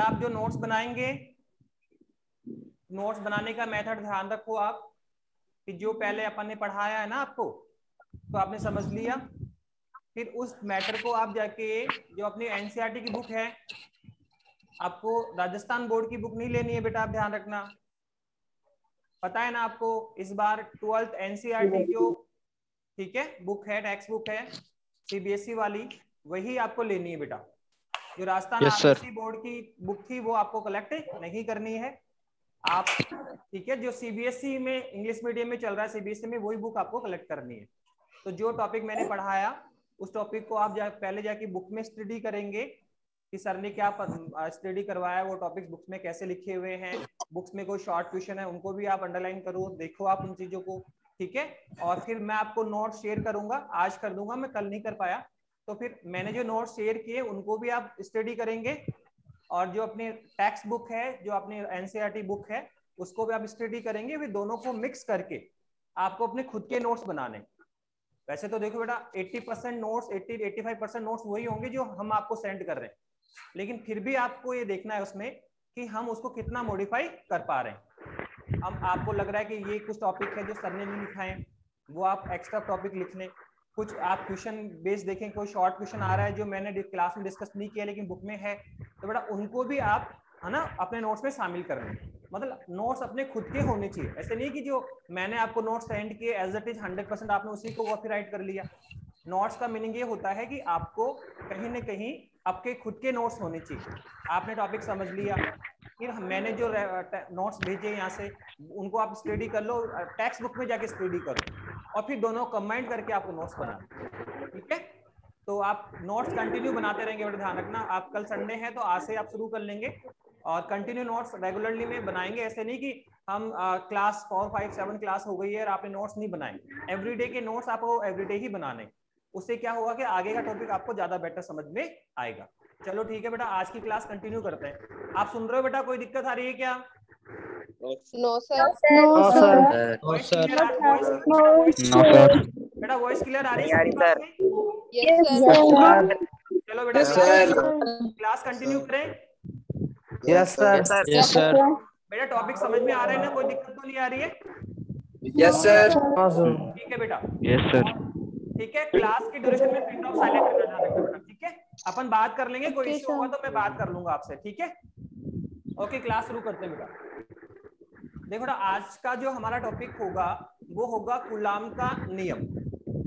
बेटा आप जो नोट्स बनाएंगे, नोट्स बनाने का मेथड ध्यान रखो आप कि जो पहले अपन ने पढ़ाया है ना आपको, तो आपने समझ लिया। फिर उस मैटर को आप जाके जो अपनी एनसीईआरटी की बुक है, आपको राजस्थान बोर्ड की बुक नहीं लेनी है बेटा, आप ध्यान रखना। पता है ना आपको, इस बार 12th एनसीईआरटी जो ठीक है बुक है, टेक्स्ट बुक है सीबीएसई वाली, वही आपको लेनी है बेटा। जो राजस्थान आरबीसी बोर्ड की बुक थी वो आपको कलेक्ट नहीं करनी है आप, ठीक है। जो सीबीएसई में इंग्लिश मीडियम में चल रहा है सीबीएसई में, वही बुक आपको कलेक्ट करनी है। तो जो टॉपिक मैंने पढ़ाया उस टॉपिक को आप पहले जाके बुक में स्टडी करेंगे कि सर ने क्या स्टडी करवाया, वो टॉपिक्स बुक्स में कैसे लिखे हुए हैं। बुक्स में कोई शॉर्ट क्वेश्चन है उनको भी आप अंडरलाइन करो, देखो आप उन चीजों को, ठीक है। और फिर मैं आपको नोट शेयर करूंगा, आज कर दूंगा, मैं कल नहीं कर पाया, तो फिर मैंने जो नोट शेयर किए उनको भी आप स्टडी करेंगे। और जो अपनी टेक्स्ट बुक है, जो अपनी एनसीईआरटी बुक है, उसको भी आप स्टडी करेंगे। फिर दोनों को मिक्स करके आपको अपने खुद के नोट्स बनाने। वैसे तो देखो बेटा 80% नोट्स, 80-85% नोट्स वही होंगे जो हम आपको सेंड कर रहे हैं, लेकिन फिर भी आपको ये देखना है उसमें कि हम उसको कितना मॉडिफाई कर पा रहे हैं। हम आपको लग रहा है कि ये कुछ टॉपिक है जो सर ने नहीं लिखा है, वो आप एक्स्ट्रा टॉपिक लिख लें। कुछ आप क्वेश्चन बेस देखें, कोई शॉर्ट क्वेश्चन आ रहा है जो मैंने क्लास में डिस्कस नहीं किया लेकिन बुक में है, तो बेटा उनको भी आप है ना अपने नोट्स में शामिल कर लें। मतलब नोट्स अपने खुद के होने चाहिए, ऐसे नहीं कि जो मैंने आपको नोट्स सेंड किए एज इट इज 100% आपने उसी को कॉपी राइट कर लिया। नोट्स का मीनिंग ये होता है कि आपको कहीं ना कहीं आपके खुद के नोट्स होने चाहिए। आपने टॉपिक समझ लिया, फिर मैंने जो नोट्स भेजे यहाँ से उनको आप स्टडी कर लो, टेक्स्ट बुक में जाके स्टडी करो, और फिर दोनों कंबाइन करके आपको नोट्स बनाना, ठीक है। तो आप नोट्स कंटिन्यू बनाते रहेंगे, बड़ा ध्यान रखना। आप कल संडे है तो आज से आप शुरू कर लेंगे और कंटिन्यू नोट्स रेगुलरली में बनाएंगे। ऐसे नहीं कि हम क्लास 4, 5, 7 क्लास हो गई है और आपने नोट्स नहीं बनाए। एवरीडे के नोट्स आपको एवरीडे ही बनाने, उससे क्या होगा कि आगे का टॉपिक आपको ज्यादा बेटर समझ में आएगा। चलो ठीक है बेटा, आज की क्लास कंटिन्यू करते हैं। आप सुन रहे हो बेटा, कोई दिक्कत आ रही है क्या? No sir. No sir. बेटा वॉइस क्लियर आ रही है सबकी बात में? Yes sir. चलो बेटा क्लास कंटिन्यू करें। Yes sir. Yes sir. बेटा टॉपिक समझ में आ रहे हैं ना, कोई दिक्कत तो नहीं आ रही है? Yes sir. ठीक है बेटा। Yes sir. ठीक है, क्लास की ड्यूरेशन में प्रिंट ऑफ साइलेंट रहना ध्यान रखना बेटा, ठीक है। अपन बात कर लेंगे, कोई इश्यू होगा तो मैं बात कर लूंगा आपसे, ठीक है। ओके, क्लास शुरू करते हैं बेटा। देखो बेटा आज का जो हमारा टॉपिक होगा वो होगा कूलाम का नियम।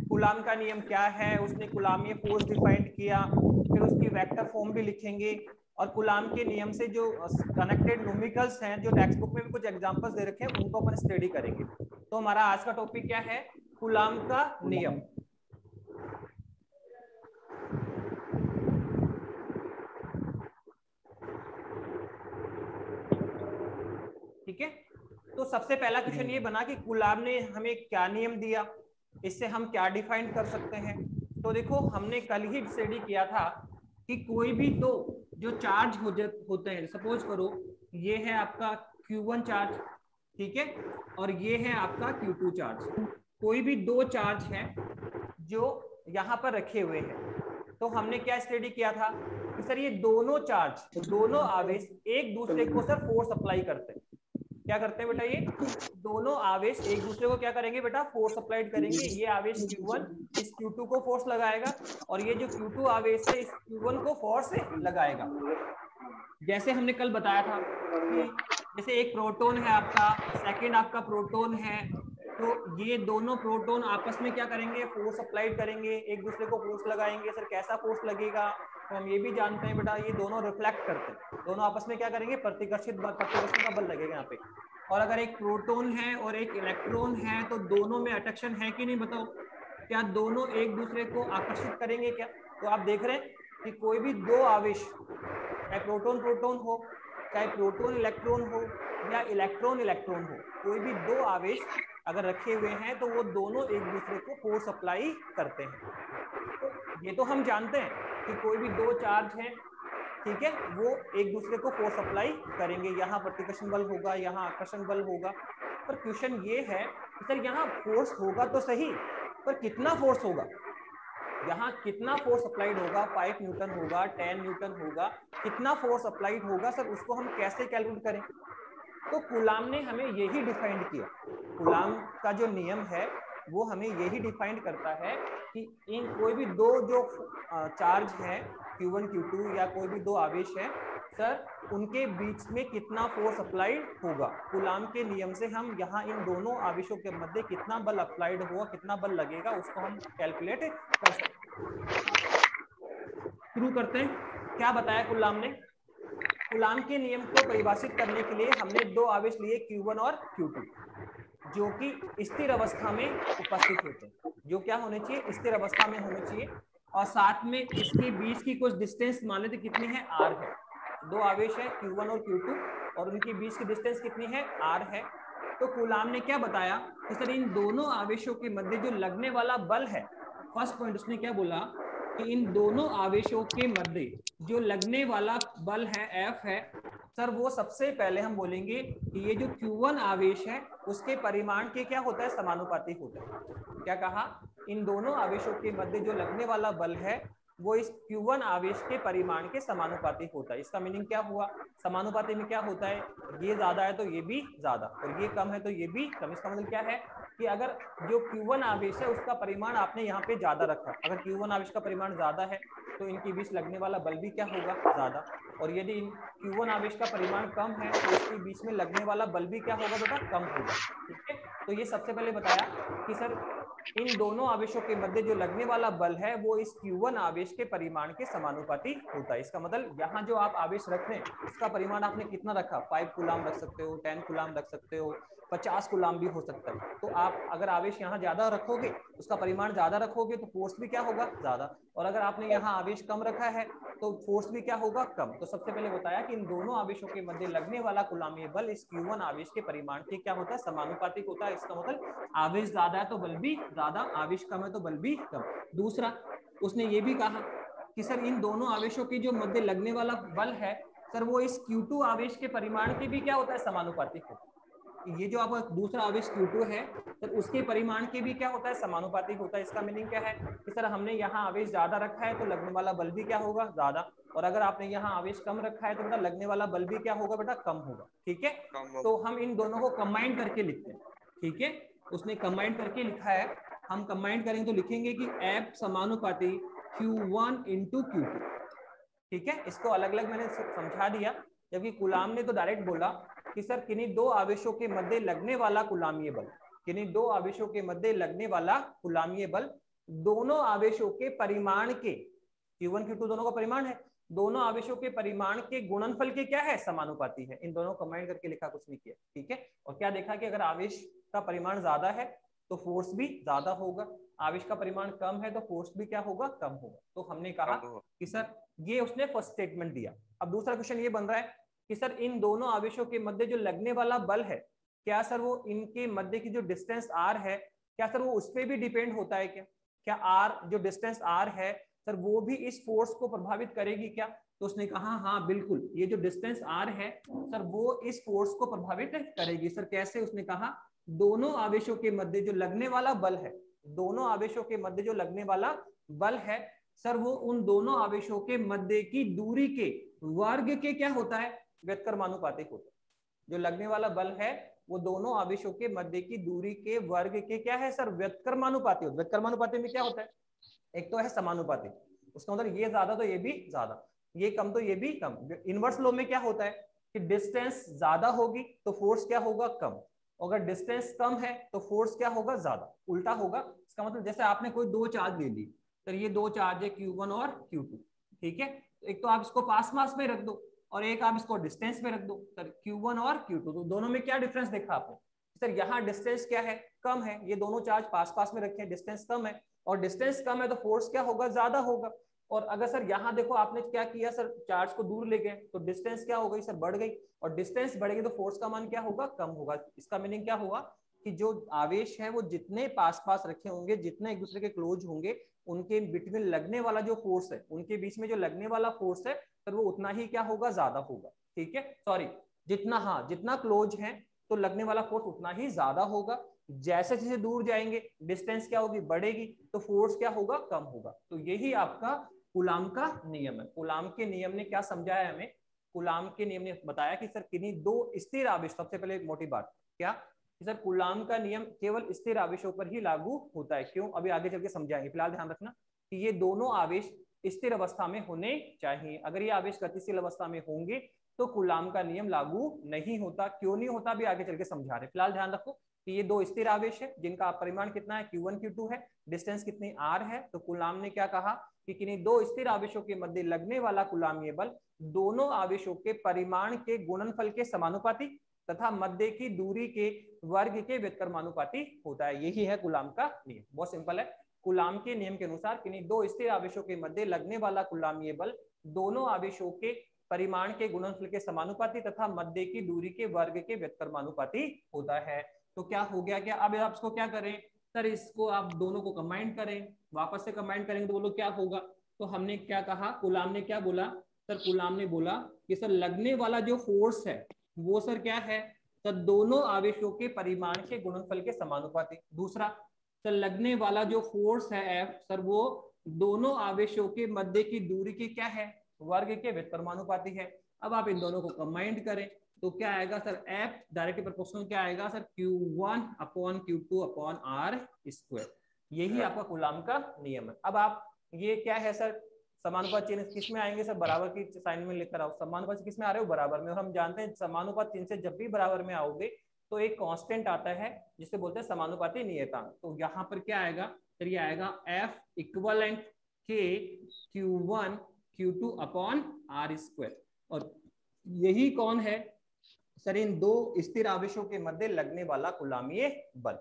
कूलाम का नियम क्या है, उसने कूलामीय फोर्स डिफाइंड किया, फिर उसकी वेक्टर फॉर्म भी लिखेंगे, और कूलाम के नियम से जो कनेक्टेड न्यूमेरिकल्स हैं जो टेक्स्ट बुक में भी कुछ एग्जांपल्स दे रखे हैं उनको अपन स्टडी करेंगे। तो हमारा आज का टॉपिक क्या है? कूलाम का नियम। ठीक है, तो सबसे पहला क्वेश्चन ये बना कि कूलाम ने हमें क्या नियम दिया, इससे हम क्या डिफाइन कर सकते हैं। तो देखो हमने कल ही स्टडी किया था कि कोई भी दो जो चार्ज होते हैं, सपोज करो ये है आपका Q1 चार्ज, ठीक है, और ये है आपका Q2 चार्ज। कोई भी दो चार्ज हैं जो यहाँ पर रखे हुए हैं, तो हमने क्या स्टडी किया था कि सर ये दोनों चार्ज, दोनों आवेश एक दूसरे को सर फोर्स अप्लाई करते हैं। क्या करते हैं बेटा? ये दोनों आवेश एक दूसरे को क्या करेंगे बेटा? फोर्स अप्लाइड करेंगे। ये आवेश Q1 इस Q2 को फोर्स लगाएगा, और ये जो Q2 आवेश है इस Q1 को फोर्स लगाएगा। जैसे हमने कल बताया था कि जैसे एक प्रोटॉन है आपका, सेकंड आपका प्रोटॉन है, तो ये दोनों प्रोटॉन आपस में क्या करेंगे? फोर्स अप्लाइड करेंगे, एक दूसरे को फोर्स लगाएंगे। सर कैसा फोर्स लगेगा? तो हम ये भी जानते हैं बेटा, ये दोनों रिफ्लेक्ट करते हैं, दोनों आपस में क्या करेंगे? प्रतिकर्षण का बल लगेगा यहाँ पे। और अगर एक प्रोटॉन है और एक इलेक्ट्रॉन है तो दोनों में अट्रैक्शन है कि नहीं बताओ? क्या दोनों एक दूसरे को आकर्षित करेंगे क्या? तो आप देख रहे हैं कि कोई भी दो आवेश, चाहे प्रोटॉन प्रोटॉन हो, चाहे प्रोटॉन इलेक्ट्रॉन हो, या इलेक्ट्रॉन इलेक्ट्रॉन हो, कोई भी दो आवेश अगर रखे हुए हैं तो वो दोनों एक दूसरे को फोर्स अप्लाई करते हैं। तो ये तो हम जानते हैं कि कोई भी दो चार्ज हैं, ठीक है, वो एक दूसरे को फोर्स अप्लाई करेंगे। यहाँ प्रतिकर्षण बल होगा, यहाँ आकर्षण बल होगा। पर क्वेश्चन ये है कि सर यहाँ फोर्स होगा तो सही, पर कितना फोर्स होगा? यहाँ कितना फोर्स अप्लाइड होगा? 5 न्यूटन होगा, 10 न्यूटन होगा, कितना फोर्स अप्लाइड होगा सर, उसको हम कैसे कैलकुलेट करें? तो कूलाम ने हमें यही डिफाइंड किया। कूलाम का जो नियम है वो हमें यही डिफाइंड करता है कि इन कोई भी दो जो चार्ज है Q1 Q2 या कोई भी दो आवेश है सर, उनके बीच में कितना फोर्स अप्लाइड होगा। कूलाम के नियम से हम यहाँ इन दोनों आवेशों के मध्य कितना बल अप्लाइड होगा, कितना बल लगेगा, उसको हम कैलकुलेट कर सकते हैं। शुरू करते हैं। क्या बताया कूलाम ने? कूलाम के नियम को परिभाषित करने के लिए हमने दो आवेश लिए Q1 और Q2, जो कि स्थिर अवस्था में उपस्थित होते हैं। जो क्या होने चाहिए? स्थिर अवस्था में होने चाहिए। और साथ में इसके बीच की कुछ डिस्टेंस मान लेते कितनी है? R है। दो आवेश है Q1 और Q2 और उनके बीच की डिस्टेंस कितनी है? R है। तो कूलाम ने क्या बताया कि सर इन दोनों आवेशों के मध्य जो लगने वाला बल है, फर्स्ट पॉइंट उसने क्या बोला कि इन दोनों आवेशों के मध्य जो लगने वाला बल है F है सर, वो सबसे पहले हम बोलेंगे कि ये जो Q1 आवेश है उसके परिमाण के क्या होता है? समानुपाती होता है। क्या कहा? इन दोनों आवेशों के मध्य जो लगने वाला बल है वो इस Q1 आवेश के परिमाण के समानुपाती होता है। इसका मीनिंग क्या हुआ? समानुपाती में क्या होता है? ये ज्यादा है तो ये भी ज्यादा, और ये कम है तो ये भी कम। इसका मतलब क्या है कि अगर जो Q1 आवेश है उसका परिमाण आपने यहाँ पे ज्यादा रखा, अगर Q1 आवेश का परिमाण ज्यादा है तो इनके बीच लगने वाला बल भी क्या होगा? ज्यादा। और यदि Q1 आवेश का परिमाण कम है तो इसके बीच में लगने वाला बल भी क्या होगा बेटा? कम होगा। ठीक है, तो ये सबसे पहले बताया कि सर इन दोनों आवेशों के मध्य जो लगने वाला बल है वो इस Q1 आवेश के परिमाण के समानुपाती होता है। इसका मतलब यहाँ जो आप आवेश रख रहे हैं उसका परिमाण आपने कितना रखा? 5 कूलाम रख सकते हो, 10 कूलाम रख सकते हो, 50 कूलाम भी हो सकता है। तो आप अगर आवेश यहाँ ज्यादा रखोगे, उसका परिमाण ज्यादा रखोगे तो फोर्स भी क्या होगा? ज्यादा। और अगर आपने यहाँ आवेश कम रखा है तो फोर्स भी क्या होगा? कम। तो सबसे पहले बताया कि इन दोनों आवेशों के मध्य लगने वाला कूलामीय बल इस Q1 आवेश के परिमाण के क्या होता है? समानुपातिक होता है। इसका मतलब आवेश ज्यादा है तो बल भी ज्यादा, आवेश कम है तो बल भी कम। दूसरा, उसने ये भी कहा कि सर इन दोनों आवेशों के जो मध्य लगने वाला बल है सर, वो इस Q2 आवेश के परिमाण के भी क्या होता है? समानुपातिक होता है। ये जो आपका दूसरा आवेश Q2 है तो उसके परिमाण के भी क्या होता है? समानुपातिक होता है। इसका मीनिंग क्या है कि सर हमने यहाँ आवेश ज्यादा रखा है तो लगने वाला बल भी क्या होगा? ज्यादा। और अगर आपने यहाँ आवेश कम रखा है तो बेटा लगने वाला बल भी क्या होगा बेटा? कम होगा। ठीक है, तो हम इन दोनों को कंबाइन करके लिखते हैं। ठीक है, उसने कंबाइन करके लिखा है। हम कंबाइन करेंगे तो लिखेंगे कि F समानुपाती Q1 इंटू Q2। ठीक है, इसको अलग अलग मैंने समझा दिया, जबकि कूलाम ने तो डायरेक्ट बोला कि सर किन्हीं दो आवेशों के मध्य लगने वाला कूलामीय बल, किन्हीं दो आवेशों के मध्य लगने वाला कूलामीय बल दोनों आवेशों के परिमाण के, Q1 Q2 दोनों का परिमाण है, दोनों आवेशों के परिमाण के गुणनफल के क्या है? समानुपाती है। इन दोनों कंबाइन करके लिखा, कुछ नहीं किया। ठीक है, और क्या देखा कि अगर आवेश का परिमाण ज्यादा है तो फोर्स भी ज्यादा होगा, आवेश का परिमाण कम है तो फोर्स भी क्या होगा? कम होगा। तो हमने कहा कि सर ये उसने फर्स्ट स्टेटमेंट दिया। अब दूसरा क्वेश्चन ये बन रहा है कि सर इन दोनों आवेशों के मध्य जो लगने वाला बल है, क्या सर वो इनके मध्य की जो डिस्टेंस R है, क्या सर वो उस पर भी डिपेंड होता है? क्या R जो डिस्टेंस R है सर वो भी इस फोर्स को प्रभावित करेगी क्या? तो उसने कहा हाँ बिल्कुल, ये जो डिस्टेंस R है सर वो इस फोर्स को प्रभावित करेगी। सर कैसे? उसने कहा दोनों आवेशों के मध्य जो लगने वाला बल है, दोनों आवेशों के मध्य जो लगने वाला बल है सर वो उन दोनों आवेशों के मध्य की दूरी के वर्ग के क्या होता है? व्युत्क्रमानुपातिक होता है। जो लगने वाला बल है वो दोनों आवेशों के मध्य की दूरी के वर्ग के क्या है सर? व्युत्क्रमानुपाती होता है। व्युत्क्रमानुपाती में क्या होता है? एक तो है समानुपाती, उसका मतलब ये ज्यादा तो ये भी ज्यादा, ये कम तो ये भी कम। इनवर्स लॉ में क्या होता है कि डिस्टेंस ज्यादा होगी तो फोर्स क्या होगा? कम। अगर डिस्टेंस कम है तो फोर्स क्या होगा? ज्यादा। उल्टा होगा। इसका मतलब जैसे आपने कोई दो चार्ज ले ली, तो ये दो चार्ज है Q1 और Q2। ठीक है, एक तो आप इसको पास पास में रख दो और एक आप इसको डिस्टेंस में रख दो। सर Q1 और Q2, तो दोनों में क्या डिफरेंस देखा आपने? सर यहाँ डिस्टेंस क्या है? कम है। ये दोनों चार्ज पास पास में रखे हैं, डिस्टेंस कम है, और डिस्टेंस कम है तो फोर्स क्या होगा? ज्यादा होगा। और अगर सर यहाँ देखो आपने क्या किया सर, चार्ज को दूर ले गए तो डिस्टेंस क्या हो गई सर? बढ़ गई, और डिस्टेंस बढ़ेगी तो फोर्स का मान क्या होगा? कम होगा। इसका मीनिंग क्या हुआ कि जो आवेश है वो जितने पास पास रखे होंगे, जितने एक दूसरे के क्लोज होंगे, उनके बिटवीन लगने वाला जो फोर्स है, उनके बीच में जो लगने वाला फोर्स है सर वो उतना ही क्या होगा? ज्यादा होगा। ठीक है, सॉरी, जितना, हाँ जितना क्लोज है तो लगने वाला फोर्स उतना ही ज्यादा होगा। जैसे जैसे दूर जाएंगे डिस्टेंस क्या होगी? बढ़ेगी, तो फोर्स क्या होगा? कम होगा। तो यही आपका कूलाम का नियम है। कूलाम के नियम ने क्या समझाया हमें? कूलाम के नियम ने बताया कि सर किन्हीं दो स्थिर आवेश, सबसे पहले एक मोटी बात क्या कि सर कूलाम का नियम केवल स्थिर आवेशों पर ही लागू होता है। क्यों? अभी आगे चल के समझाएंगे। फिलहाल ध्यान रखना कि ये दोनों आवेश स्थिर अवस्था में होने चाहिए। अगर ये आवेश गतिशील अवस्था में होंगे तो कूलाम का नियम लागू नहीं होता। क्यों नहीं होता अभी आगे चल के समझा रहे। फिलहाल ध्यान रखो कि ये दो स्थिर आवेश है जिनका परिमाण कितना है, Q1 Q2 है, डिस्टेंस कितनी R है। तो कूलाम ने क्या कहा कि किन्हीं दो स्थिर आवेशों के मध्य लगने वाला कूलामीय बल दोनों आवेशों के परिमाण के गुणनफल के समानुपाती तथा मध्य की दूरी के वर्ग के व्युत्क्रमानुपाती होता है। यही है कूलाम का नियम। बहुत सिंपल है। कूलाम के नियम के अनुसार किन्हीं दो स्थिर आवेशों के मध्य लगने वाला कूलामीय बल दोनों आवेशों के परिमाण के गुणनफल के समानुपाती तथा मध्य की दूरी के वर्ग के व्युत्क्रमानुपाती होता है। तो क्या हो गया? क्या अब आप इसको क्या करें सर, इसको आप दोनों को कंबाइन करें, वापस से कंबाइन करेंगे तो बोलो क्या होगा। तो हमने क्या कहा, कूलाम ने क्या बोला सर, कूलाम ने बोला कि सर लगने वाला जो फोर्स है वो सर क्या है सर, दोनों आवेशों के परिमाण के गुणनफल के समानुपाती। दूसरा सर लगने वाला जो फोर्स है F सर, वो दोनों आवेशों के मध्य की दूरी की क्या है, वर्ग के व्युत्क्रमानुपाती है। अब आप इन दोनों को कंबाइंड करें तो क्या आएगा सर, F डायरेक्टली प्रोपोर्शनल क्या आएगा sir, Q1 upon Q2 upon R square. यही आपका कूलाम का नियम है। अब आप ये क्या है सर, समानुपात चिन्ह किस में आएंगे सर, बराबर की साइन में लेकर आओ। समानुपात किस में आ रहे हो, बराबर में। और हम जानते हैं समानुपात चिन्ह से जब भी बराबर में आओगे तो एक कांस्टेंट आता है जिसे बोलते हैं समानुपाती नियतांक। तो यहाँ पर क्या आएगा सर, ये आएगा F इक्वलेंट के Q1 Q2 upon R square. और यही कौन है सर, इन दो स्थिर आवेशों के मध्य लगने वाला कूलामीय बल।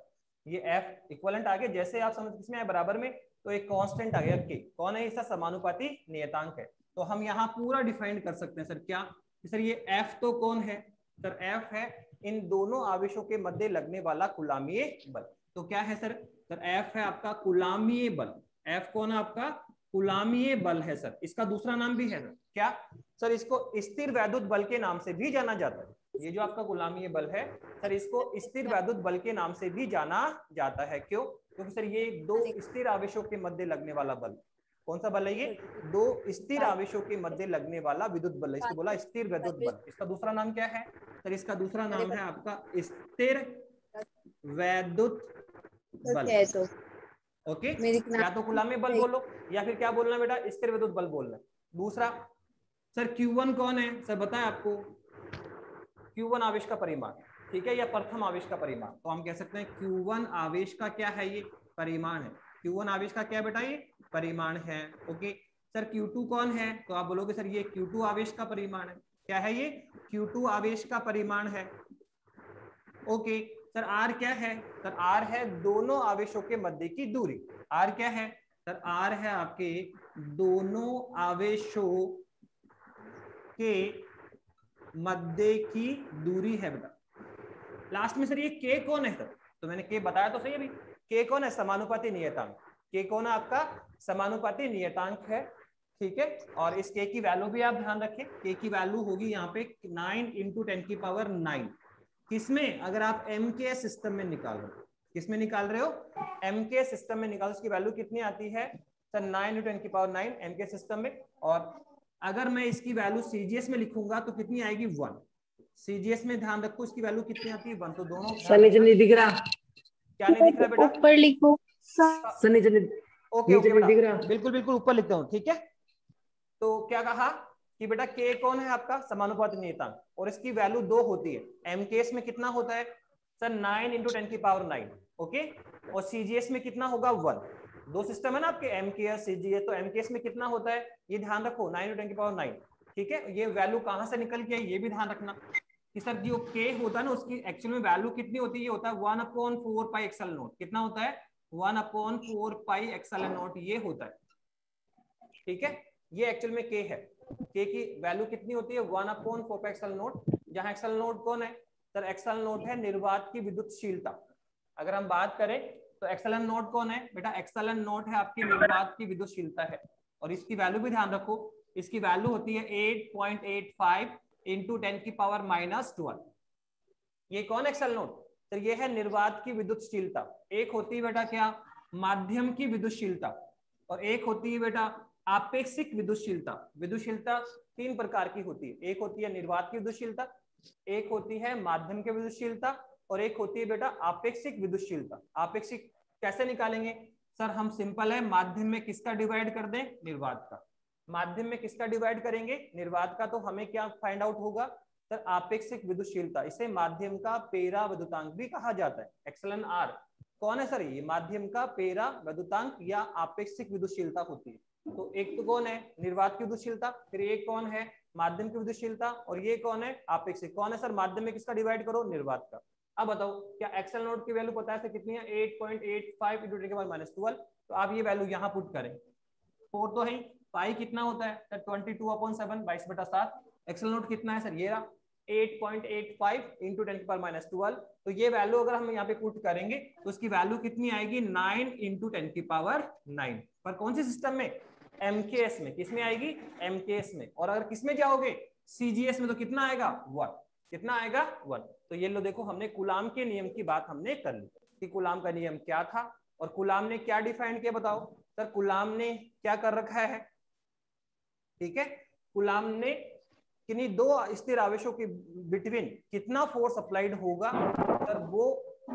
ये F इक्वलेंट आ गया, जैसे आप समझ किसमें आए, बराबर में, तो एक कांस्टेंट आ गया के। कौन है इसका, समानुपाती नियतांक है। तो हम यहाँ पूरा डिफाइन कर सकते हैं सर क्या सर, ये F तो कौन है सर, F है इन दोनों आवेशों के मध्य लगने वाला कूलामीय बल। तो क्या है सर, F है आपका कूलामीय बल। F कौन है आपका, कूलामीय बल है सर। इसका दूसरा नाम भी है सर, क्या सर, इसको स्थिर वैद्युत बल के नाम से भी जाना जाता है। ये जो आपका कूलामीय बल है सर, इसको स्थिर वैद्युत बल के नाम से भी जाना जाता है। क्यों? क्योंकि सर ये दो स्थिर आवेशों के मध्य लगने वाला बल, कौन सा बल है ये, दो स्थिर आवेशों के मध्य लगने वाला विद्युत बल है। इसको बोला स्थिर वैद्युत बल। इसका दूसरा नाम क्या है सर, इसका दूसरा नाम है आपका स्थिर वैद्युत बल। ओके, या तो कूलामीय बल बोलो या फिर क्या बोलना बेटा, स्थिर वैद्युत बल बोलना। दूसरा सर Q1 कौन है सर, बताया आपको, Q1 आवेश का परिमाण, ठीक है, या प्रथम आवेश का परिमाण। तो हम कह सकते हैं Q1 आवेश का क्या है, ये परिमाण है। Q1 आवेश का क्या बेटा, ये परिमाण है। ओके सर, Q2 कौन है, तो आप बोलोगे सर ये Q2 आवेश का परिमाण है। क्या है ये, Q2 आवेश का परिमाण है। ओके सर, R क्या है सर, R है दोनों आवेशों के मध्य की दूरी। R क्या है सर, R है आपके दोनों आवेशों के मध्य की दूरी है बेटा। लास्ट में सर ये K कौन है सर, तो मैंने K बताया तो सही अभी। K कौन है, समानुपाती नियतांक। K कौन है आपका, समानुपाती नियतांक है। ठीक है, और इस K की वैल्यू भी आप ध्यान रखें। K की वैल्यू होगी यहाँ पे 9 × 10⁹। किसमें, अगर आप MK सिस्टम में निकाल रहे हो, किसमें निकाल रहे हो, MK सिस्टम में निकालो। इसकी वैल्यू कितनी आती है सर, 9 × 10⁹ MK सिस्टम में। और अगर मैं इसकी वैल्यू CGS में लिखूंगा तो कितनी आएगी, 1। CGS में ध्यान रखो इसकी वैल्यू कितनी आती है, 1। तो दोनों नहीं दिख रहा, क्या नहीं दिख रहा बेटा, ऊपर लिखो। ओके ओके बेटा, बिल्कुल बिल्कुल ऊपर लिखता हूँ, ठीक है। तो क्या कहा कि बेटा K कौन है आपका, समानुपाती नियतांक, और इसकी वैल्यू 2 होती है। MKS में कितना होता है सर, 9 × 10⁹। ओके, और CGS में कितना होगा, 1। दो सिस्टम है ना आपके, MKS CGS। तो MKS में कितना होता है, ये ध्यान रखो, 9 × 10⁹। ठीक है, ये वैल्यू कहां से निकल के आई ये भी ध्यान रखना कि सर जो K होता है ना, उसकी एक्चुअल में वैल्यू कितनी होती है, ये होता है 1/4πε0। कितना होता है, 1/4πε0 ये होता है। ठीक है, ये एक्चुअल में K है। K की वैल्यू कितनी होती है, 1/4πε0। जहां ε0 कौन है सर, ε0 है निर्वात की विद्युतशीलता। अगर हम बात करें तो ε0 कौन है बेटा, ε0 है आपकी निर्वात की विद्युतशीलता है। और इसकी वैल्यू भी ध्यान रखो, इसकी वैल्यू होती है 8.85 × 10⁻⁻12। ये कौन है ε0 सर, ये है निर्वात की विद्युतशीलता। एक होती है बेटा क्या, माध्यम की विद्युतशीलता, और एक होती है बेटा आपेक्षिक विद्युतशीलता, विद्युतशीलता तीन प्रकार की होती है, एक होती है निर्वात की विद्युतशीलता, एक होती है माध्यम की विद्युतशीलता, और एक होती है बेटा आपेक्षिक विद्युतशीलता। आपेक्षिक कैसे निकालेंगे सर? हम सिंपल है, माध्यम में किसका डिवाइड कर दें? निर्वात का। माध्यम में किसका डिवाइड करेंगे? निर्वात का। तो हमें क्या फाइंड आउट होगा सर? आपेक्षिक विद्युतशीलता। इसे माध्यम का पेरा विद्युतांक भी कहा जाता है, एक्सलन आर। कौन है सर? ये माध्यम का पेरा विद्युतांक या आपेक्षिक विद्युतशीलता होती है। तो एक तो कौन है? निर्वात की विद्युतशीलता, फिर एक कौन है? माध्यम की विद्युतशीलता, और ये कौन है? आपेक्षिक। कौन है सर? माध्यम में किसका डिवाइड करो? निर्वात का। अब बताओ क्या एक्सेल नोट की वैल्यू पता है कितनी है? 8.85 × 10⁻²। तो आप ये वैल्यू यहाँ पुट करें। 4 तो है, पाई कितना होता है सर? 22/7, 22/7। एक्सेल नोट कितना है सर? ये रहा 8.85 × 10⁻²। तो ये वैल्यू अगर हम यहाँ पे पुट करेंगे तो उसकी वैल्यू कितनी आएगी? 9 × 10⁹ पर कौन से सिस्टम में? एमकेएस में। किसमें आएगी? एमकेएस में। और अगर किसमें जाओगे? सीजीएस में, तो कितना आएगा? 1। कितना आएगा? 1। तो ये लो देखो, हमने कूलाम के नियम की बात हमने कर ली कि कूलाम का नियम क्या था और कूलाम ने क्या डिफाइन किया। बताओ सर, कूलाम ने क्या कर रखा है? ठीक है, कूलाम ने किन्हीं दो स्थिर आवेशों के बिटवीन कितना फोर्स अप्लाइड होगा सर, वो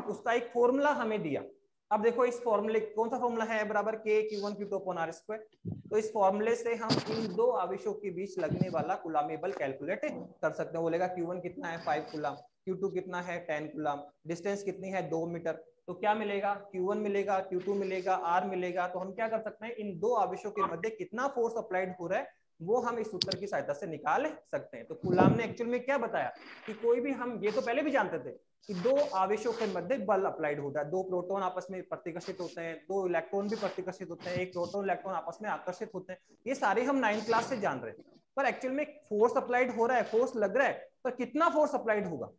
उसका एक फॉर्मूला हमें दिया। अब देखो इस फॉर्मूले, कौन सा फॉर्मूला है? बराबर के Q1 Q2/r²। तो इस फॉर्मूले से हम इन दो आवेशों के बीच लगने वाला कूलामी बल कैलकुलेट कर सकते हैं। बोलेगा Q1 कितना है? 5 कूलाम, Q2 कितना है? 10 कूलाम, डिस्टेंस कितनी है? 2 मीटर। तो क्या मिलेगा? Q1 मिलेगा, Q2 मिलेगा, R मिलेगा। तो हम क्या कर सकते हैं? इन दो आवेशों के मध्य कितना फोर्स अप्लाइड हो रहा है वो हम इस सूत्र की सहायता से निकाल सकते हैं। तो कूलाम ने एक्चुअल में क्या बताया कि कोई भी, हम ये तो पहले भी जानते थे कि दो आवेशों के मध्य बल अप्लाइड होता है। दो प्रोटॉन आपस में प्रतिकर्षित होते हैं, दो इलेक्ट्रॉन भी प्रतिकर्षित होते हैं, एक प्रोटॉन इलेक्ट्रॉन आपस में आकर्षित होते हैं। ये सारे हम 9th क्लास से जान रहे हैं। पर एक्चुअल में फोर्स अप्लाइड हो रहा है, फोर्स लग रहा है, पर कितना फोर्स अप्लाइड होगा?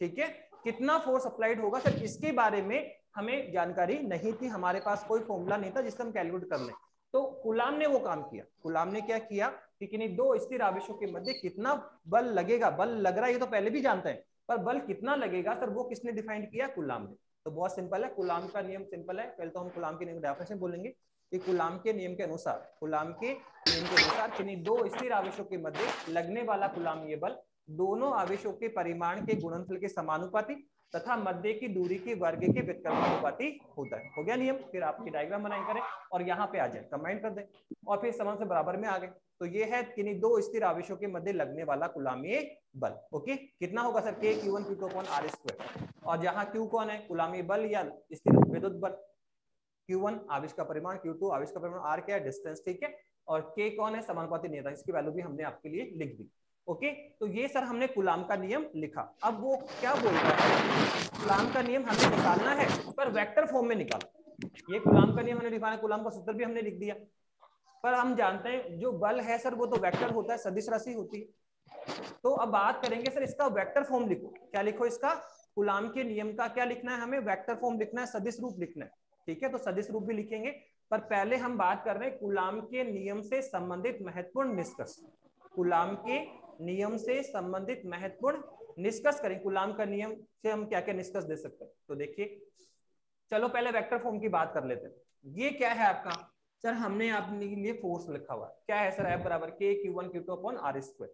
ठीक है, कितना फोर्स अप्लाइड होगा सर, इसके बारे में हमें जानकारी नहीं थी। हमारे पास कोई फॉर्मूला नहीं था जिससे हम कैलकुलेट कर लें। तो कूलाम ने वो काम किया। कूलाम ने क्या किया कि किन्हीं दो स्थिर आवेशों के मध्य कितना बल लगेगा, बल लग रहा है ये तो पहले भी जानते हैं, पर बल कितना लगेगा सर वो किसने डिफाइन किया? कूलाम ने। तो बहुत सिंपल है, कूलाम का नियम सिंपल है। पहले तो हम कूलाम के नियम डेफिनेशन बोलेंगे कि कूलाम के नियम के अनुसार, कूलाम के नियम के अनुसार किन्हीं दो स्थिर आवेशों के मध्य लगने वाला कूलामीय बल दोनों आवेशों के परिमाण के गुणनफल के समानुपाती तथा मध्य की दूरी के वर्ग के व्युत्क्रमानुपाती होता है। हो गया नियम। फिर आपकी डायग्राम बनाई करें और यहाँ पे आ जाए, कंबाइन कर दें और फिर समान से बराबर में आ गए। तो ये है किन्हीं दो स्थिर आवेशों के मध्य लगने वाला कूलामीय बल। ओके, कितना होगा सर? K Q1 Q2/r²। और जहाँ Q कौन है? कूलामीय बल या स्थिर विद्युत बल। Q1 आवेश का परिमाण, Q2 आवेश का परिमाण, R क्या है? डिस्टेंस। ठीक है, और K कौन है? समानुपाती नियतांक। इसकी वैल्यू भी हमने आपके लिए लिख दी। ओके, तो ये सर हमने कूलाम का नियम लिखा। अब वो क्या बोलता है? कूलाम का नियम हमें निकालना है पर वेक्टर फॉर्म में निकालो। ये कूलाम का नियम हमने लिखा है, कूलाम का सूत्र भी हमने लिख दिया। पर हम जानते हैं जो बल है सर वो तो वेक्टर होता है, सदिश राशि होती है। तो अब बात करेंगे सर इसका वेक्टर फॉर्म लिखो। क्या लिखो इसका? कूलाम के नियम का क्या लिखना है? हमें वेक्टर फॉर्म लिखना है, सदिश रूप लिखना है। ठीक है, तो सदिश रूप भी लिखेंगे। पर पहले हम बात कर रहे हैं कूलाम के नियम से संबंधित महत्वपूर्ण निष्कर्ष। कूलाम के नियम से संबंधित महत्वपूर्ण निष्कर्ष करें। कूलाम का नियम से हम क्या क्या निष्कर्ष दे सकते हैं? तो देखिए, चलो पहले वेक्टर फॉर्म की बात कर लेते हैं। ये क्या है आपका? सर हमने अपने लिए फोर्स लिखा हुआ क्या है सर? F बराबर K Q1 Q2/r²।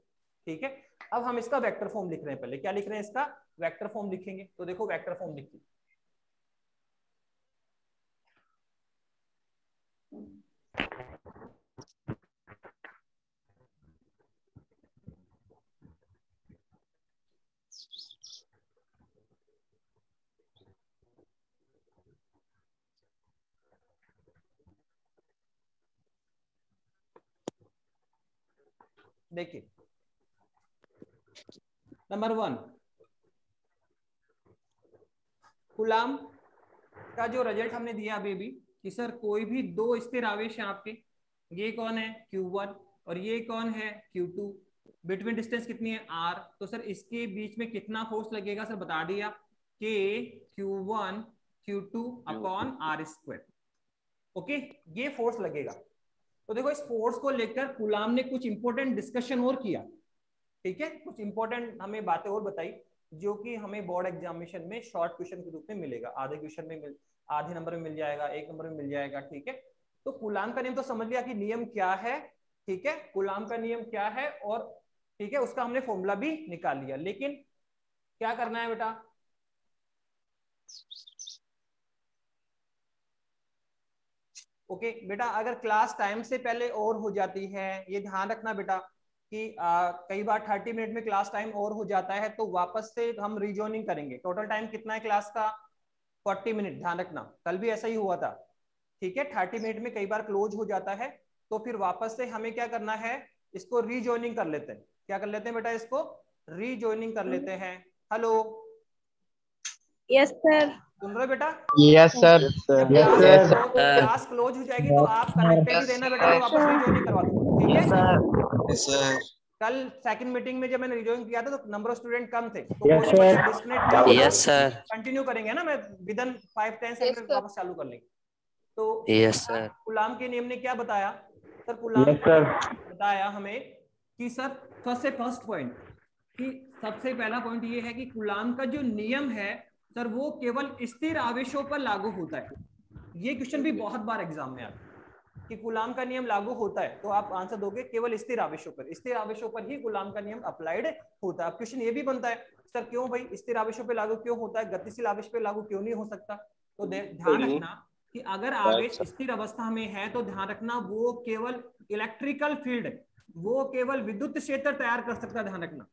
ठीक है, अब हम इसका वेक्टर फॉर्म लिख रहे हैं। पहले क्या लिख रहे हैं? इसका वेक्टर फॉर्म लिखेंगे। तो देखो वेक्टर फॉर्म लिखिए। देखिए, नंबर 1, कूलाम का जो रिजल्ट हमने दिया अभी भी कि सर कोई भी दो स्थिर आवेश है आपके, ये कौन है? Q1 और ये कौन है? Q2। बिटवीन डिस्टेंस कितनी है? R। तो सर इसके बीच में कितना फोर्स लगेगा सर? बता दिया, K Q1 Q2/r²। ओके, ये फोर्स लगेगा। तो देखो इस फोर्स को लेकर कूलाम ने कुछ इंपॉर्टेंट डिस्कशन और किया। ठीक है, कुछ इंपॉर्टेंट हमें बातें और बताई जो कि हमें बोर्ड एग्जामिनेशन में शॉर्ट क्वेश्चन के रूप में मिलेगा। आधे क्वेश्चन में आधे नंबर में मिल जाएगा, एक नंबर में मिल जाएगा। ठीक है, तो कूलाम का नियम तो समझ लिया कि नियम क्या है, ठीक है, कूलाम का नियम क्या है, और ठीक है उसका हमने फॉर्मूला भी निकाल लिया। लेकिन क्या करना है बेटा, ओके बेटा, अगर क्लास टाइम से पहले और हो जाती है, ये ध्यान रखना बेटा कि कई बार 30 मिनट में क्लास टाइम और हो जाता है तो वापस से हम रिजॉइनिंग करेंगे। टोटल टाइम कितना है क्लास का, 40 मिनट, ध्यान रखना, कल भी ऐसा ही हुआ था, ठीक है। 30 मिनट में कई बार क्लोज हो जाता है, तो फिर वापस से हमें क्या करना है, इसको रीजॉइनिंग कर लेते हैं। क्या कर लेते हैं बेटा, इसको रीजॉइनिंग कर लेते हैं। Hello, yes sir. सुन रहे हो बेटा? Yes, sir. जब Yes, sir. क्लास क्लोज हो जाएगी तो आप कनेक्टेड ही रहना बेटा, मैं वापस रीजॉइनिंग करवा दूंगा, ठीक है। Yes, sir. कल सेकंड मीटिंग में जब मैंने रिजॉइन किया था तो नंबर ऑफ स्टूडेंट कम थे, तो कोई बच्चा डिस्कनेक्ट नहीं होगा। Yes, sir. कंटिन्यू करेंगे ना, मैं with in 5-10 Yes, second sir. वापस चालू कर लेंगे। तो Yes, sir. गुलाम के नियम ने क्या बताया सर, गुलाम Yes, sir. बताया हमें कि सर फर्स्ट पॉइंट कि सबसे पहला पॉइंट ये है कि गुलाम का जो नियम है सर वो केवल स्थिर आवेशों पर लागू होता है। ये क्वेश्चन भी बहुत बार एग्जाम में आता है कि गुलाम का नियम लागू होता है, तो आप आंसर दोगे केवल स्थिर आवेशों पर, स्थिर आवेशों पर ही गुलाम का नियम अप्लाइड होता है। अब क्वेश्चन ये भी बनता है सर क्यों भाई स्थिर आवेशों पर लागू क्यों होता है, गतिशील आवेश पर लागू क्यों नहीं हो सकता? तो ध्यान रखना कि अगर आवेश स्थिर अवस्था में है तो ध्यान रखना वो केवल इलेक्ट्रिकल फील्ड, वो केवल विद्युत क्षेत्र तैयार कर सकता है, ध्यान रखना,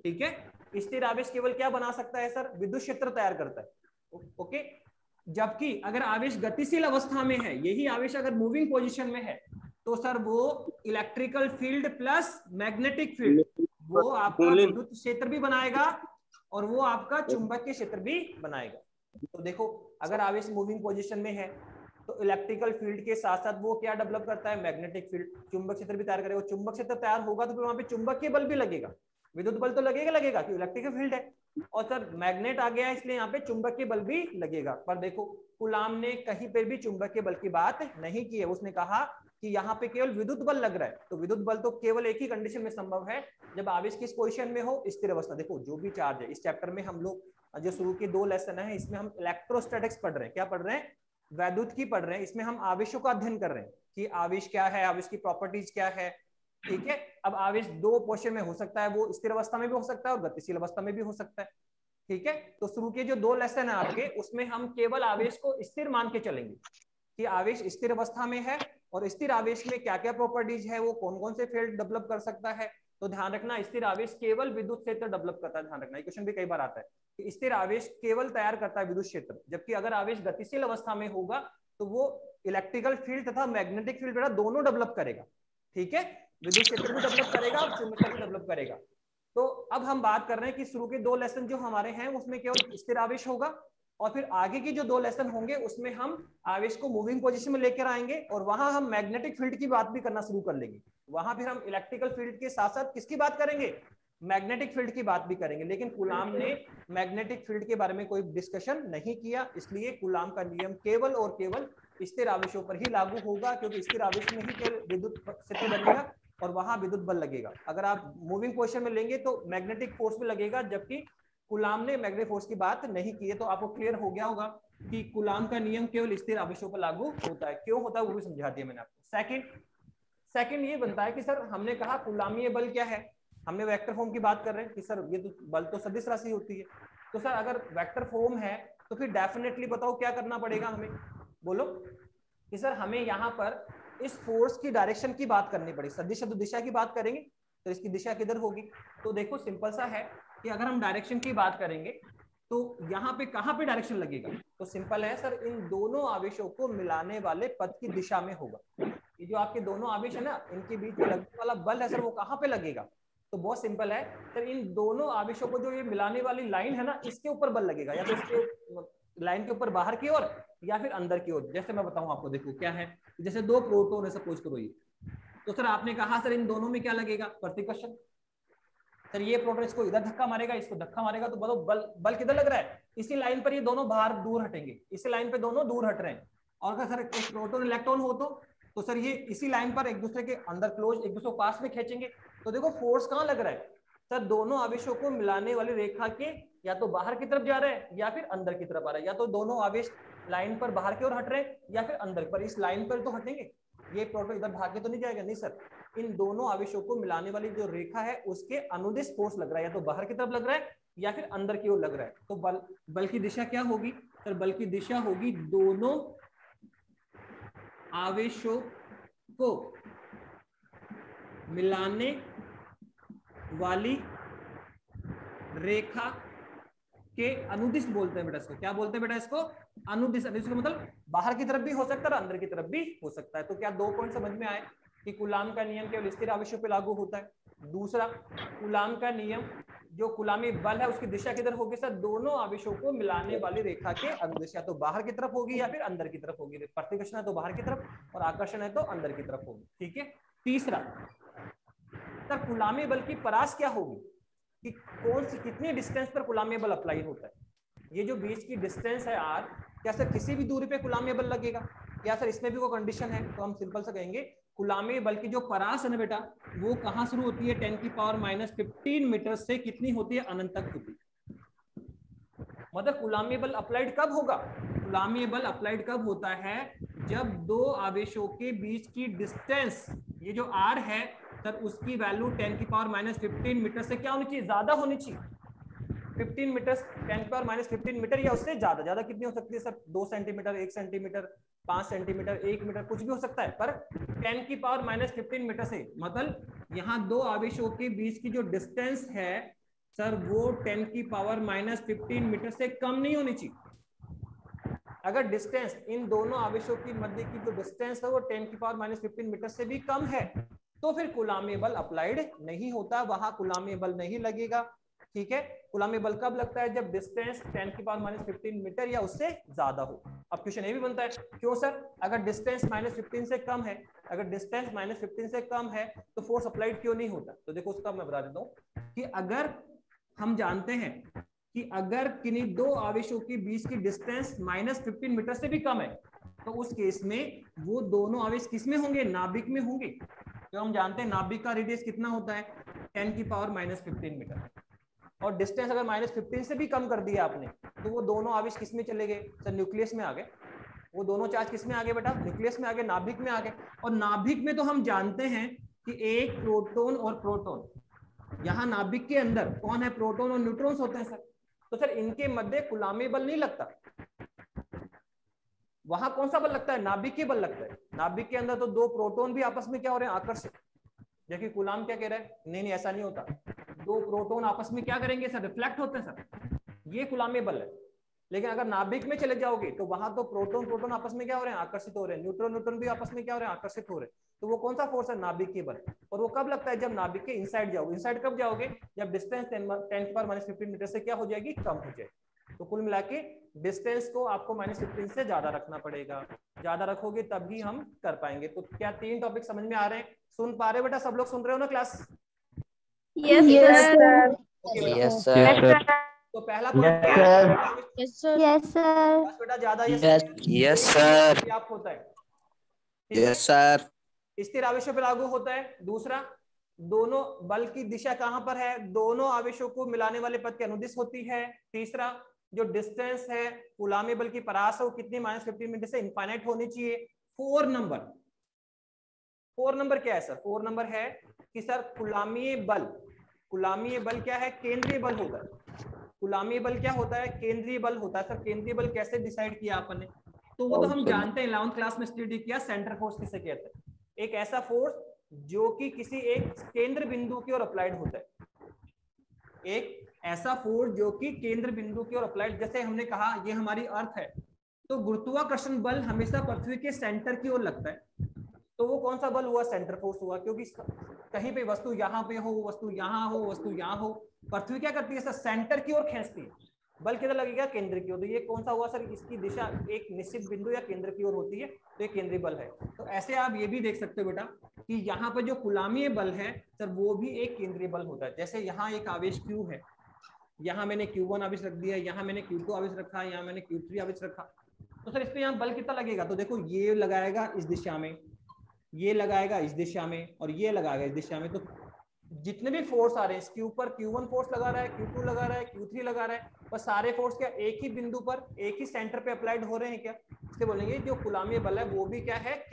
ठीक है। स्थिर आवेश केवल क्या बना सकता है सर, विद्युत क्षेत्र तैयार करता है, ओके। जबकि अगर आवेश गतिशील अवस्था में है, यही आवेश अगर मूविंग पोजीशन में है तो सर वो electrical field plus magnetic field, वो आपका विद्युत क्षेत्र भी बनाएगा और वो आपका चुंबकीय क्षेत्र भी बनाएगा। तो देखो अगर आवेश मूविंग पोजीशन में है तो इलेक्ट्रिकल फील्ड के साथ साथ वो क्या डेवलप करता है, मैग्नेटिक फील्ड, चुंबक क्षेत्र भी तैयार करेगा। चुंबक क्षेत्र तैयार होगा तो फिर वहां पे चुंबकीय बल भी लगेगा, विद्युत बल तो लगेगा कि इलेक्ट्रिकल फील्ड है, और सर मैग्नेट आ गया इसलिए यहाँ पे चुंबकीय बल भी लगेगा। पर देखो कूलाम ने कहीं पर भी चुंबकीय बल की बात नहीं की है, उसने कहा कि यहाँ पे केवल विद्युत बल लग रहा है। तो विद्युत बल तो केवल एक ही कंडीशन में संभव है, जब आवेश किस पोजीशन में हो, स्थिर अवस्था। देखो जो भी चार्ज है, इस चैप्टर में हम लोग जो शुरू के 2 लेसन है इसमें हम इलेक्ट्रोस्टैटिक्स पढ़ रहे हैं, क्या पढ़ रहे हैं, वैद्युत की पढ़ रहे हैं। इसमें हम आवेशों का अध्ययन कर रहे हैं कि आवेश क्या है, आवेश की प्रॉपर्टीज क्या है, ठीक है। अब आवेश 2 पोजीशन में हो सकता है, वो स्थिर अवस्था में भी हो सकता है और गतिशील अवस्था में भी हो सकता है, ठीक है। तो शुरू के जो 2 लेसन है आपके, उसमें हम केवल आवेश को स्थिर मान के चलेंगे कि आवेश स्थिर अवस्था में है और स्थिर आवेश में क्या क्या प्रॉपर्टीज है, वो कौन कौन से फील्ड डेवलप कर सकता है। तो ध्यान रखना स्थिर आवेश केवल विद्युत क्षेत्र डेवलप करता है, ध्यान रखना, ये क्वेश्चन भी कई बार आता है कि स्थिर आवेश केवल तैयार करता है विद्युत क्षेत्र, जबकि अगर आवेश गतिशील अवस्था में होगा तो वो इलेक्ट्रिकल फील्ड तथा मैग्नेटिक फील्ड बेटा दोनों डेवलप करेगा, ठीक है, विद्युत क्षेत्र भी डेवलप करेगा और चुंबकीय भी डेवलप करेगा। तो अब हम बात कर रहे हैं कि शुरू के 2 लेसन जो हमारे हैं उसमें केवल स्थिर आवेश होगा, और फिर आगे की जो 2 लेसन होंगे उसमें हम आवेश को मूविंग पोजीशन में लेकर आएंगे और वहां हम मैग्नेटिक फील्ड की बात भी करना शुरू कर लेंगे। वहां फिर हम इलेक्ट्रिकल फील्ड के साथ साथ किसकी बात करेंगे, मैग्नेटिक फील्ड की बात भी करेंगे। लेकिन कूलाम ने मैग्नेटिक फील्ड के बारे में कोई डिस्कशन नहीं किया, इसलिए कूलाम का नियम केवल और केवल स्थिर आवेशों पर ही लागू होगा, क्योंकि स्थिर आवेश में ही केवल विद्युत क्षेत्र बनेगा और वहां विद्युत बल लगेगा। अगर आप मूविंग पोजीशन में लेंगे तो मैग्नेटिक फोर्स भी लगेगा, जबकि कूलाम ने मैग्नेटिक फोर्स की बात नहीं की है। तो आपको क्लियर हो गया होगा कि कूलाम का नियम केवल स्थिर आवेशों पर लागू होता है। क्यों होता है वो भी समझा दिया मैंने आपको। सेकंड ये बनता है कि सर हमने कहा कूलामीय बल क्या है, हमने वेक्टर फॉर्म की बात कर रहे हैं कि सर ये तो बल तो सदिश राशि होती है। तो सर अगर वेक्टर फॉर्म है तो फिर डेफिनेटली बताओ क्या करना पड़ेगा हमें, बोलो कि सर हमें यहाँ पर इस फोर्स की डायरेक्शन की बात करनी पड़ेगी। सदिश शब्द दिशा की बात करेंगे तो इसकी दिशा किधर होगी, तो देखो सिंपल सा है कि अगर हम डायरेक्शन की बात करेंगे तो यहाँ पे कहाँ पे डायरेक्शन लगेगा, तो सिंपल है सर इन दोनों आवेशों को मिलाने वाले पथ की दिशा में होगा। ये जो आपके दोनों आवेश है ना, इनके बीच में लगने वाला बल है सर वो कहाँ पे लगेगा, तो बहुत सिंपल है सर इन दोनों आवेशों को जो ये मिलाने वाली लाइन है ना इसके ऊपर बल लगेगा, या तो इसके लाइन के ऊपर बाहर की ओर या फिर अंदर की ओर। जैसे मैं बताऊं आपको, देखो क्या है, जैसे 2 प्रोटॉन है सपोज करो ये, तो सर आपने कहा सर इन दोनों में क्या लगेगा, प्रति क्वेश्चन सर ये प्रोटॉन इसको इधर धक्का मारेगा, इसको धक्का मारेगा, तो बताओ बल किधर लग रहा है, इसी लाइन पर ये दोनों बाहर दूर हटेंगे, इसी लाइन पे दोनों दूर हट रहे हैं। और अगर सर एक प्रोटॉन इलेक्ट्रॉन हो तो सर ये इसी लाइन पर एक दूसरे के अंदर क्लोज, एक दूसरे को पास में खींचेंगे। तो देखो फोर्स कहाँ लग रहा है सर, दोनों आवेशों को मिलाने वाली रेखा के या तो बाहर की तरफ जा रहा है या फिर अंदर की तरफ आ रहा है, या तो दोनों आवेश लाइन पर बाहर की ओर हट रहे हैं या फिर अंदर पर, इस लाइन पर तो हटेंगे, ये प्रोटॉन इधर भाग के तो नहीं जाएगा, नहीं सर, इन दोनों आवेशों को मिलाने वाली जो रेखा है उसके अनुदिश फोर्स लग रहा है, या तो बाहर की तरफ लग रहा है या फिर अंदर की ओर लग रहा है। तो बल की दिशा क्या होगी सर? बल की दिशा होगी दोनों आवेशों को मिलाने वाली रेखा के अनुदिश बोलते हैं बेटा इसको। क्या बोलते हैं बेटा इसको? अनुदिश। अनुदिश का मतलब बाहर की तरफ भी हो सकता है और अंदर की तरफ भी हो सकता है। तो क्या 2 पॉइंट समझ में आए कि कूलाम का नियम केवल स्थिर आवेशों पे लागू होता है। दूसरा, कूलाम का नियम, जो कूलामी बल है उसकी दिशा किधर होगी सर? दोनों आवेशों को मिलाने वाली रेखा के अनुदिश, या तो बाहर की तरफ होगी या फिर अंदर की तरफ होगी। प्रतिकर्षण है तो बाहर की तरफ और आकर्षण है तो अंदर की तरफ होगी। ठीक है। तीसरा सर, कूलामी बल की परास क्या होगी कि कौन सी कितनी डिस्टेंस पर कूलामी बल अप्लाई होता है। ये जो बीच की डिस्टेंस है r, क्या सर किसी भी दूरी पे कूलामी बल लगेगा या सर इसमें भी कोई कंडीशन है? तो हम सिंपल से कहेंगे कूलामी बल की जो परास है ना बेटा, वो कहां शुरू होती है? 10⁻⁻15 मीटर से कितनी होती है? अनंत तक होती है। मतलब कूलामी बल अप्लाइड कब होगा? कूलामी बल अप्लाइड कब होता है? जब दो आवेशों के बीच की डिस्टेंस, ये जो r है सर, उसकी वैल्यू 10⁻⁻15 मीटर से क्या होनी चाहिए? ज्यादा होनी चाहिए। 15 मीटर, 10⁻⁻15 मीटर या उससे ज्यादा। ज्यादा कितनी हो सकती है sir? 2 centimetre, 1 centimetre, 5 centimetre, 1 metre, कुछ भी हो सकता है, पर 10⁻⁻15 मीटर से, मतलब यहाँ दो आवेशों के बीच की जो डिस्टेंस है सर, वो 10⁻⁻15 मीटर से कम नहीं होनी चाहिए। अगर डिस्टेंस इन दोनों आवेशों की मध्य की जो डिस्टेंस है वो 10⁻⁻15 मीटर से भी कम है तो फिर कूलामी बल अप्लाइड नहीं होता, वहां कूलामी बल नहीं लगेगा। ठीक है। कूलामी बल कब लगता है? जब डिस्टेंस 10⁻⁻15 मीटर या उससे ज्यादा हो। अब क्वेश्चन ये भी बनता है, क्यों सर? अगर डिस्टेंस -15 से कम है, अगर डिस्टेंस -15 से कम है तो फोर्स अप्लाइड क्यों नहीं होता? तो देखो उसका मैं बता देता हूँ कि अगर हम जानते हैं कि अगर किन्हीं दो आवेशों के बीच की डिस्टेंस -15 मीटर से भी कम है तो उस केस में वो दोनों आवेश किस में होंगे? नाभिक में होंगे। तो हम जानते हैं नाभिक का रेडियस कितना होता है? 10⁻⁻15 मीटर। और डिस्टेंस अगर -15 से भी कम कर दिया आपने तो वो दोनों आवेश किस में चले गए सर? न्यूक्लियस में आ गए। वो दोनों चार्ज किस में आ गए बेटा? न्यूक्लियस में आ गए, नाभिक में आ गए। और नाभिक में तो हम जानते हैं कि एक प्रोटॉन और प्रोटॉन, यहाँ नाभिक के अंदर कौन है? प्रोटॉन और न्यूट्रॉन्स होते हैं सर। तो सर इनके मध्य कूलामी बल नहीं लगता। वहां कौन सा बल लगता है? नाभिकीय बल लगता है। नाभिक के अंदर तो दो प्रोटॉन भी आपस में क्या हो रहे हैं? आकर्षित। जबकि कूलाम क्या कह रहा है? नहीं नहीं, ऐसा नहीं होता। दो प्रोटॉन आपस में क्या करेंगे सर? रिफ्लेक्ट होते हैं सर, ये कूलामी बल है। लेकिन अगर नाभिक में चले जाओगे तो वहां तो प्रोटॉन प्रोटॉन आपस में क्या हो रहे हैं? आकर्षित हो रहे हैं। न्यूट्रॉन न्यूट्रॉन भी आपस में क्या हो रहे हैं? आकर्षित हो रहे हैं। तो वो कौन सा फोर्स है? नाभिकीय बल। और वो कब लगता है? जब नाभिक के इनसाइड जाओगे। इनसाइड कब जाओगे? जब डिस्टेंस 10⁻⁻15 मीटर से क्या हो जाएगी? कम हो जाएगी। तो कुल मिला के डिस्टेंस को आपको -15 से ज्यादा रखना पड़ेगा। ज्यादा रखोगे तब ही हम कर पाएंगे। तो क्या 3 टॉपिक समझ में आ रहे हैं? सुन पा रहे बेटा? सब लोग सुन रहे हो ना class? Yes sir. Yes, sir. तो पहला पॉइंट यस सर। बस बेटा, ज्यादा Yes, sir. आप होता है। ठीक है? Yes, sir. स्थिर आवेशों पर लागू होता है। दूसरा, दोनों बल की दिशा कहां पर है? दोनों आवेशों को मिलाने वाले पथ के अनुदिश होती है। तीसरा, जो डिस्टेंस है कूलामी बल की परास है वो कितनी? -15 मीटर से इनफाइनाइट होनी चाहिए। 4 नंबर क्या है सर? 4 नंबर है कि सर कूलामीय बल, कूलामीय बल क्या है? केंद्रीय बल होता है। कूलामीय बल क्या होता है? केंद्रीय बल होता है। सर केंद्रीय बल कैसे डिसाइड किया आपने? तो वो तो हम जानते हैं, 11th क्लास में स्टडी किया। सेंटर फोर्स किसे कहते हैं? एक ऐसा फोर्स जो कि किसी एक केंद्र बिंदु की ओर अप्लाइड होता है। एक ऐसा फोर्स जो कि केंद्र बिंदु की ओर अप्लाइड, जैसे हमने कहा ये हमारी अर्थ है तो गुरुत्वाकर्षण बल हमेशा पृथ्वी के सेंटर की ओर लगता है। तो वो कौन सा बल हुआ? सेंटर फोर्स हुआ। क्योंकि कहीं पे वस्तु यहाँ पे हो, वस्तु यहाँ हो, वस्तु यहाँ हो, पृथ्वी क्या करती है सर? सेंटर की ओर खींचती है। बल किधर लगेगा? केंद्र की ओर। तो ये कौन सा हुआ सर? इसकी दिशा एक निश्चित बिंदु या केंद्र की ओर होती है, तो ये केंद्रीय बल है। तो ऐसे आप ये भी देख सकते हो बेटा कि यहाँ पर जो कूलामीय बल है सर वो भी एक केंद्रीय बल होता है। जैसे यहाँ एक आवेश Q है, यहाँ मैंने Q1 आवेश रख दिया, यहाँ मैंने Q2 आवेश रखा, यहाँ मैंने Q3 आवेश रखा। तो सर इस पे यहाँ बल कितना लगेगा? तो देखो ये लगाएगा इस दिशा में, ये लगाएगा इस दिशा में और ये लगाएगा इस दिशा में। तो जितने भी फोर्स आ रहे हैं इसके ऊपर Q1 फोर्स लगा रहा है, Q2 लगा रहा है, Q3 लगा रहा है, और सारे फोर्स क्या एक ही बिंदु पर एक ही सेंटर पे अप्लाइड हो रहे हैं क्या, इससे बोलेंगे जो कूलाम्बीय बल है वो भी क्या है